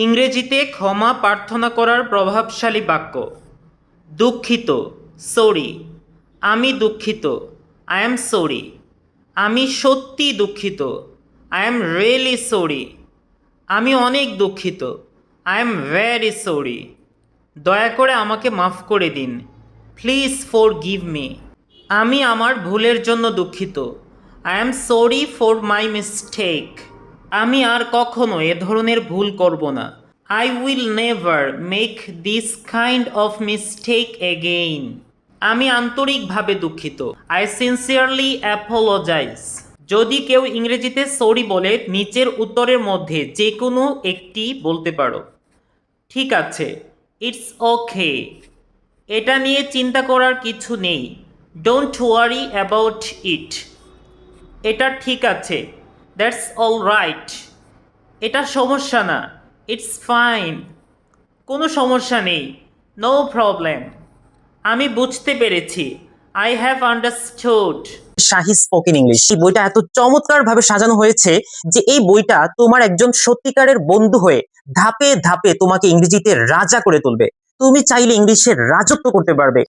ইংরেজিতে ক্ষমা প্রার্থনা করার প্রভাবশালী বাক্য। দুঃখিত, সরি। আমি দুঃখিত, আই এম সরি। আমি সত্যি দুঃখিত, আই এম রিয়েলি সরি। আমি অনেক দুঃখিত, আই এম ভেরি সরি। দয়া করে আমাকে মাফ করে দিন, প্লিজ ফরগিভ মি। আমি আমার ভুলের জন্য দুঃখিত, I am sorry for my mistake. আমি আর কখনো এ ধরনের ভুল করব না, I will never make this kind of mistake again. আমি আন্তরিকভাবে দুঃখিত, আই সিনসিয়ারলি অ্যাপোলোজাইজ। যদি কেউ ইংরেজিতে সরি বলে, নিচের উত্তরের মধ্যে যে কোনো একটি বলতে পারো। ঠিক আছে, ইটস ওকে। এটা নিয়ে চিন্তা করার কিছু নেই, ডোন্ট ওয়ারি অ্যাবাউট ইট। এটা ঠিক আছে, দ্যাটস অল রাইট। এটা সমস্যা না, ইটস ফাইন। কোনো সমস্যা নেই, নো প্রবলেম। আমি বুঝতে পেরেছি, I have understood. Shahi spoken English এই বইটা এত চমৎকার ভাবে সাজানো হয়েছে যে এই বইটা তোমার একজন সত্যিকারের বন্ধু হয়ে ধাপে ধাপে তোমাকে ইংরেজিতে রাজা করে তুলবে। তুমি চাইলে ইংলিশের রাজত্ব করতে পারবে।